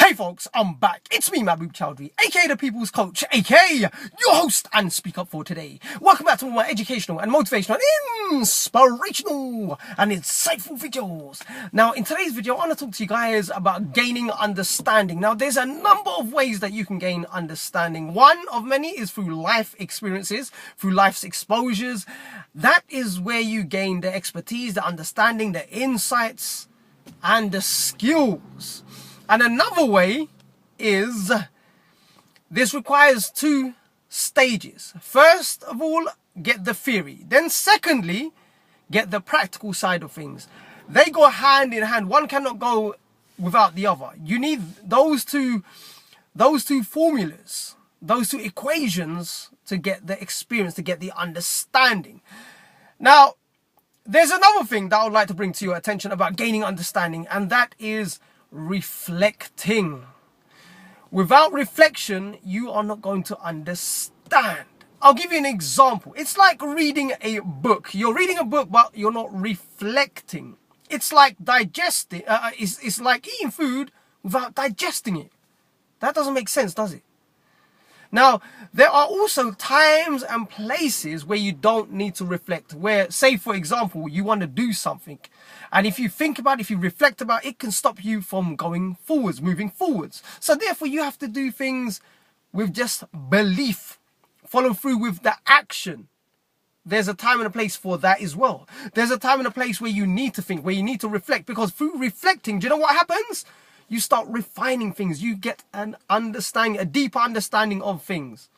Hey folks, I'm back. It's me, Mahbub Chowdhury, aka the People's Coach, aka your host and speak up for today. Welcome back to my educational and motivational, inspirational and insightful videos. Now, in today's video, I want to talk to you guys about gaining understanding. Now, there's a number of ways that you can gain understanding. One of many is through life experiences, through life's exposures. That is where you gain the expertise, the understanding, the insights, and the skills. And another way is, this requires two stages. First of all, get the theory. Then secondly, get the practical side of things. They go hand in hand. One cannot go without the other. You need those two formulas, those two equations to get the experience, to get the understanding. Now, there's another thing that I would like to bring to your attention about gaining understanding, and that is reflecting. Without reflection, you are not going to understand. I'll give you an example. It's like reading a book. You're reading a book, but you're not reflecting. It's like digesting. It's like eating food without digesting it. That doesn't make sense, does it? Now, there are also times and places where you don't need to reflect. Where, say, for example, you want to do something. And if you think about it, if you reflect about it, it can stop you from going forwards, moving forwards. So therefore, you have to do things with just belief. Follow through with the action. There's a time and a place for that as well. There's a time and a place where you need to think, where you need to reflect. Because through reflecting, do you know what happens? You start refining things. You get an understanding, a deeper understanding of things.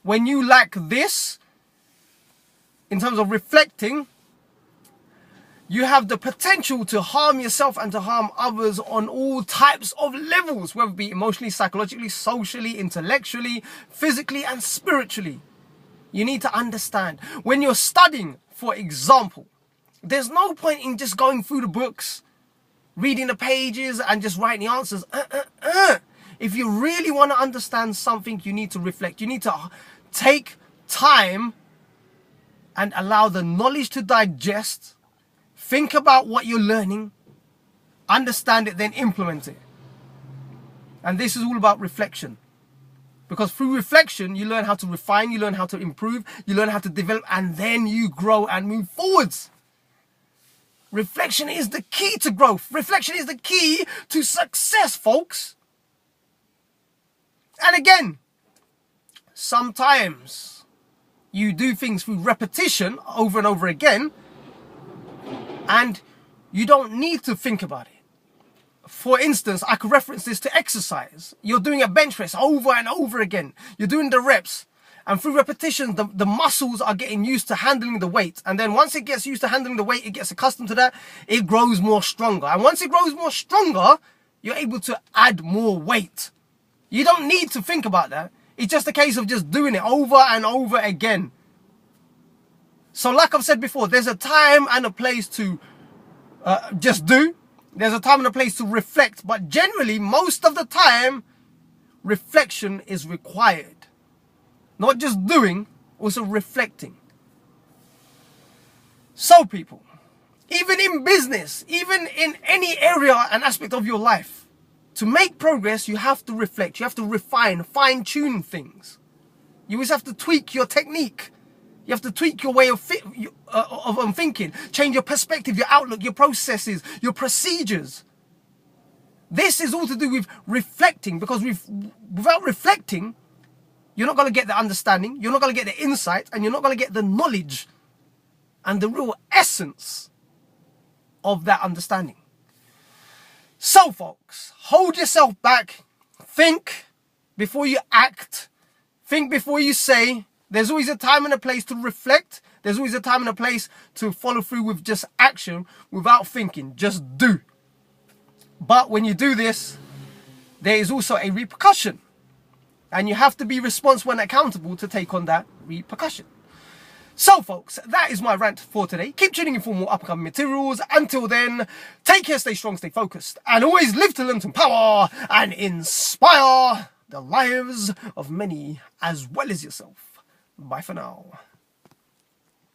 When you lack this, in terms of reflecting, you have the potential to harm yourself and to harm others on all types of levels, whether it be emotionally, psychologically, socially, intellectually, physically, and spiritually. You need to understand. When you're studying, for example, there's no point in just going through the books, reading the pages and just writing the answers. If you really want to understand something, you need to reflect. You need to take time and allow the knowledge to digest. Think about what you're learning, understand it, then implement it. And this is all about reflection. Because through reflection, you learn how to refine, you learn how to improve, you learn how to develop, and then you grow and move forwards. Reflection is the key to growth. Reflection is the key to success, folks. And again, sometimes you do things through repetition over and over again, and you don't need to think about it. For instance, I could reference this to exercise. You're doing a bench press over and over again. You're doing the reps. And through repetition, the muscles are getting used to handling the weight. And then once it gets used to handling the weight, it gets accustomed to that, it grows more stronger. And once it grows more stronger, you're able to add more weight. You don't need to think about that. It's just a case of just doing it over and over again. So like I've said before, there's a time and a place to just do. There's a time and a place to reflect. But generally, most of the time, reflection is required. Not just doing, also reflecting. So people, even in business, even in any area and aspect of your life, to make progress, you have to reflect. You have to refine, fine-tune things. You always have to tweak your technique. You have to tweak your way of thinking, change your perspective, your outlook, your processes, your procedures. This is all to do with reflecting, because without reflecting, you're not going to get the understanding, you're not going to get the insight, and you're not going to get the knowledge and the real essence of that understanding. So folks, hold yourself back, think before you act, think before you say. There's always a time and a place to reflect. There's always a time and a place to follow through with just action without thinking. Just do. But when you do this, there is also a repercussion. And you have to be responsible and accountable to take on that repercussion. So folks, that is my rant for today. Keep tuning in for more upcoming materials. Until then, take care, stay strong, stay focused, and always live to learn, to empower and inspire the lives of many as well as yourself. Bye for now.